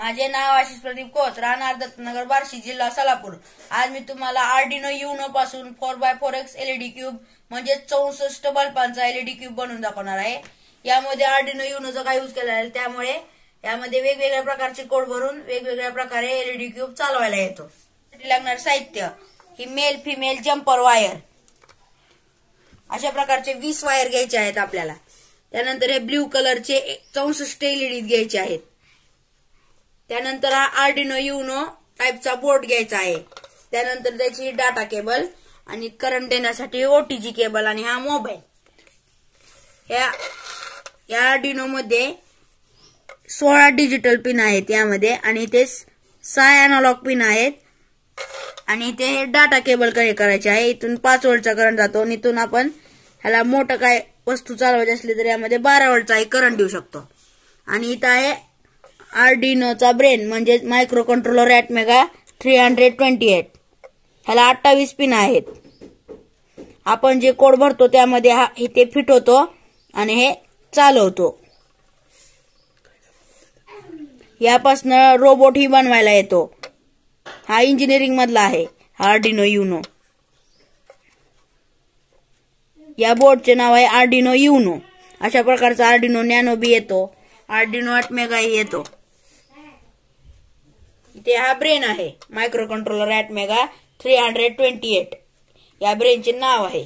माझे नाव आशिष प्रदीप खोत, राहणार दत्तनगर, बार्शी, जिल्हा सोलापूर। आज मी तुम्हाला आर्डिनो युनो पासून 4x4x एलईडी क्यूब म्हणजे 64 बल्बांचा एलईडी क्यूब बनवून दाखवणार आहे। यामध्ये आर्डिनो युनोचा काय यूज केला आहे, त्यामुळे यामध्ये वेगवेगळ्या प्रकारचे कोड भरून वेगवेगळ्या प्रकारे एलईडी क्यूब चालवायला येतो। त्यासाठी लागणार साहित्य ही मेल फिमेल जम्पर वायर, अशा प्रकारचे 20 वायर घ्यायचे आहेत आपल्याला। त्यानंतर हे ब्ल्यू कलरचे 64 एलईडी घ्यायचे आहेत। त्यानंतर हा आर्डिनो युनो टाइपचा बोर्ड घ्यायचा आहे। त्यानंतर त्याची डाटा केबल आणि करंट देण्यासाठी ओटीजी केबल आणि हा मोबाईल। या आर्डिनो मध्ये 16 डिजिटल पिन आहेत यामध्ये, आणि ते 6 अॅनालॉग पिन आहेत, आणि ते डाटा केबल कनेक्ट करायचे आहे। इथून 5 व्होल्टचा करंट जातो, आणि इथून आपण ह्याला मोठं काय वस्तू चालवायची असली तर यामध्ये 12 व्होल्टचा करंट देऊ शकतो। आणि इथं आहे आर्डिनोचा ब्रेन म्हणजे मायक्रो कंट्रोलर ॲटमेगा 328। ह्याला 28 पिन आहेत। आपण जे कोड भरतो त्यामध्ये हा इथे फिट होतो आणि हे चालवतो। यापासून रोबोट ही बनवायला येतो। हा इंजिनिअरिंग मधला आहे आर्डिनो युनो। या बोर्डचे नाव आहे आर्डिनो युनो। अशा प्रकारचा आर्डिनो नॅनो बी येतो, आर्डिनो ॲटमेगा ही येतो। इथे हा ब्रेन आहे मायक्रो कंट्रोलर ॲटमेगा 328, या ब्रेनचे नाव आहे।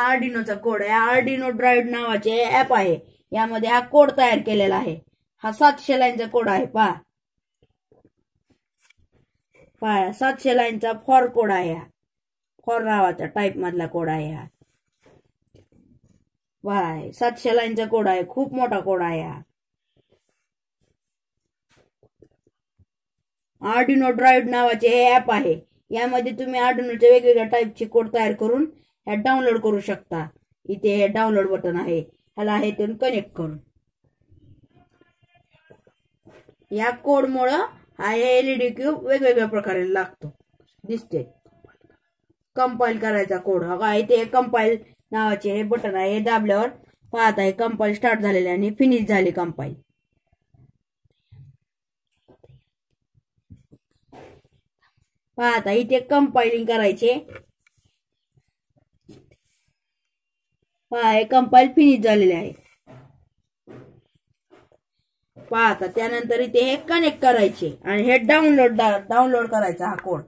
आर्डिनोचा कोड आहे। आर्डिनो ड्राइव्ह नावाचे ऍप आहे, यामध्ये हा कोड तयार केलेला आहे। हा 700 लाईनचा कोड आहे। पहा 700 लाईनचा फॉर कोड आहे। हा फॉर नावाचा टाइप मधला कोड आहे। हा 700 लाईनचा कोड आहे, खूप मोठा कोड आहे हा। आर्डिनो ड्राइव्ह नावाचे हे ऍप आहे, यामध्ये तुम्ही आर्डिनोचे वेगवेगळ्या टाइपचे कोड तयार करून ह्यात डाउनलोड करू शकता। इथे हे डाउनलोड बटन आहे, ह्याला हे कनेक्ट करून या कोडमुळे हा एलईडी क्यूब वेगवेगळ्या प्रकारे लागतो, दिसते। कंपाइल करायचा कोड हा इथे कंपाइल नावाचे हे बटन आहे, हे दाबल्यावर पाहत आहे कंपाइल स्टार्ट झालेले आणि फिनिश झाली कंपाइल। पाहता इथे कंपाइलिंग करायचे, हे कंपाइल फिनिश झालेले आहे। पाहता त्यानंतर इथे हे कनेक्ट करायचे आणि हे डाउनलोड करायचा हा कोड।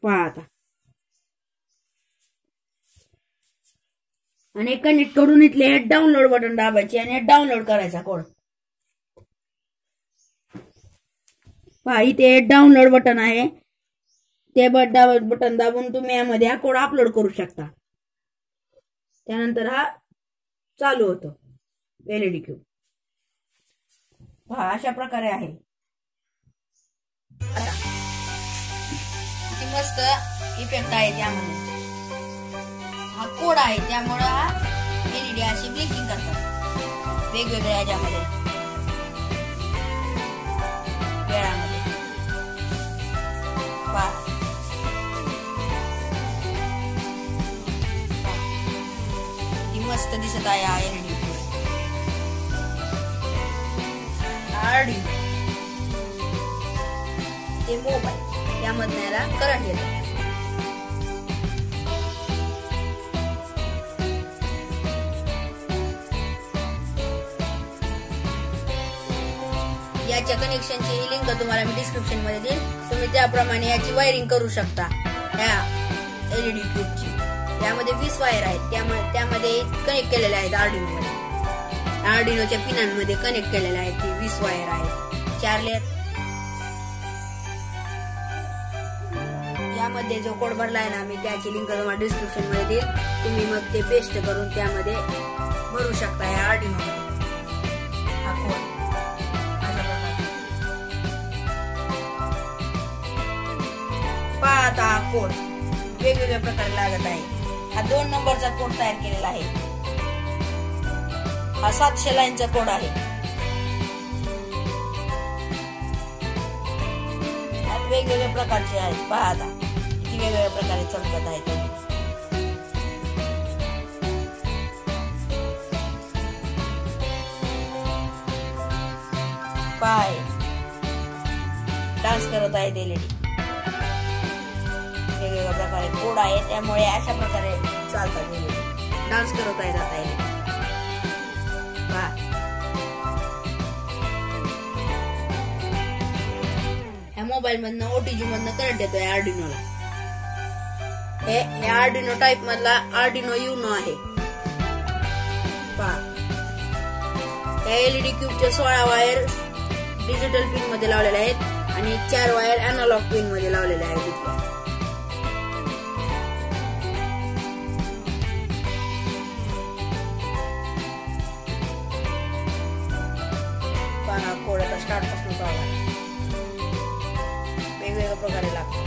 पहा आता आणि कनेक्ट करून इथले हे डाउनलोड बटन दाबायचे आणि डाउनलोड करायचा कोड। पहा इथे डाउनलोड बटन आहे, ते बटन दाबून तुम्ही यामध्ये हा कोड अपलोड करू शकता. त्यानंतर हा चालू होतो एलईडी क्यूब. पहा अशा प्रकारे आहे. किती मस्त इफेक्ट आहे त्यामध्ये. हा कोड आहे त्यामुळे हा एलईडी अशी ब्लिंकिंग करतात वेगवेगळ्या ह्याच्यामध्ये वेळामध्ये. पहा किती मस्त दिसत आहे हा एलईडी. आर्डिनो ते मोबाईल यामधून याला करंट येतो. याच्या कनेक्शनची लिंक तुम्हाला मी डिस्क्रिप्शन मध्ये देईन. तुम्ही त्याप्रमाणे याची वायरिंग करू शकता. या एलईडी क्यूबची यामध्ये 20 वायर आहेत, त्यामध्ये कनेक्ट केलेले आहेत आर्डिनो मध्ये. आर्डिनोच्या पिनांमध्ये कनेक्ट केलेले आहेत ते 20 वायर आहेत. 4 लेअर. यामध्ये जो कोड भरला आहे ना मी त्याची लिंक तुम्हाला डिस्क्रिप्शन मध्ये देईल. तुम्ही मग ते पेस्ट करून त्यामध्ये भरू शकता या आर्डिनो मध्ये हा कोड. पहा आता हा कोड वेगवेगळ्या प्रकारे लागत आहे. हा 2 नंबरचा कोड तयार केलेला आहे. हा 700 लाईनचा कोड आहे. वेगवेगळ्या प्रकारचे आहेत. पहा आता किती वेगवेगळ्या प्रकारे चमकत आहेत. पाय डान्स करत आहेत एलईडी. वेगवेगळ्या प्रकारे कोड आहे त्यामुळे अशा प्रकारे चालतात एलईडी. डान्स करत आहेत आता एलईडी. ह्या मोबाईल मधनं ओटीजी मधनं करंट येतोय आर्डिनोला. हे आर्डिनो टाइप मधला आर्डिनो युनो आहे. पहा या एलईडी क्यूबच्या 16 वायर डिजिटल पिन मध्ये लावलेले आहेत आणि 4 वायर अॅनालॉग पिन मध्ये लावलेले आहेत. पहा कोड आता स्टार्ट पासून चालू आहे. वेगवेगळ्या प्रकारे लागतो.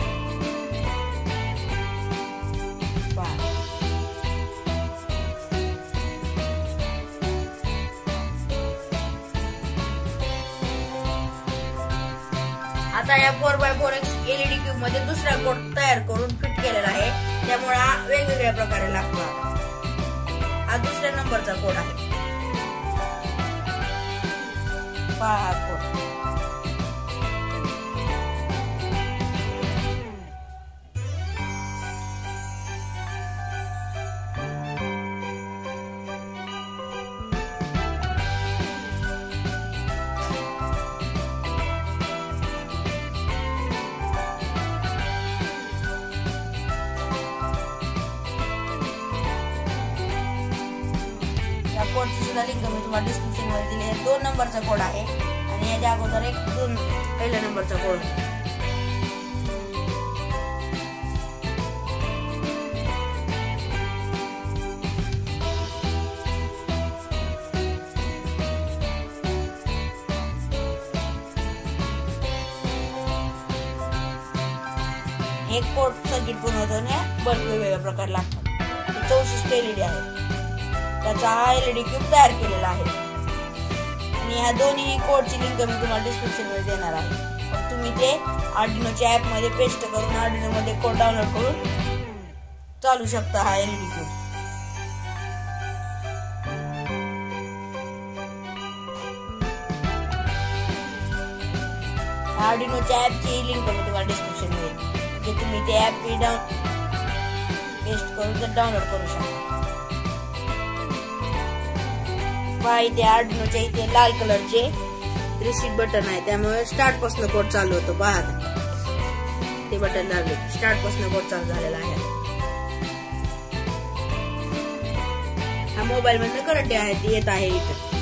आता या 4x4 एलईडी क्यूब मध्ये दुसरा कोड तयार करून फिट केलेला आहे त्यामुळे हा वेगवेगळ्या प्रकारे लागतो. हा 2ऱ्या नंबरचा कोड आहे. पहा हा कोड. कोडची सुद्धा लिंक मी तुम्हाला डिस्क्रिप्शन मध्ये दिली आहे. 2 नंबरचा कोड आहे आणि याच्या अगोदर 2 पहिल्या नंबरचा कोड. एक कोड सर्किट पूर्ण होताना बल्ब वेगवेगळ्या प्रकार लागतात. 64 एलईडी आहे. त्याचा हा एलईडी क्यूब तयार केलेला आहे आणि ह्या दोन्ही कोडची लिंक मी तुम्हाला डिस्क्रिप्शन मध्ये देणार आहे. तुम्ही ते आर्डिनोच्या ऍप मध्ये पेस्ट करून आर्डिनो मध्ये कोड डाउनलोड करून चालू शकता हा एलईडी क्यूब. आर्डिनोच्या ऍपची लिंक मी तुम्हाला डिस्क्रिप्शन मध्ये म्हणजे तुम्ही ते ऍप पेस्ट करून डाउनलोड करू शकता. इथे आर्डिनोच्या इथे लाल कलरचे रिसीट बटन आहे त्यामुळे स्टार्ट पासून कोड चालू होतो. पहा ते बटन दाबले स्टार्ट पासून कोड चालू झालेला आहे. हा मोबाईल मधनं करंट आहे ते येत आहे इथे.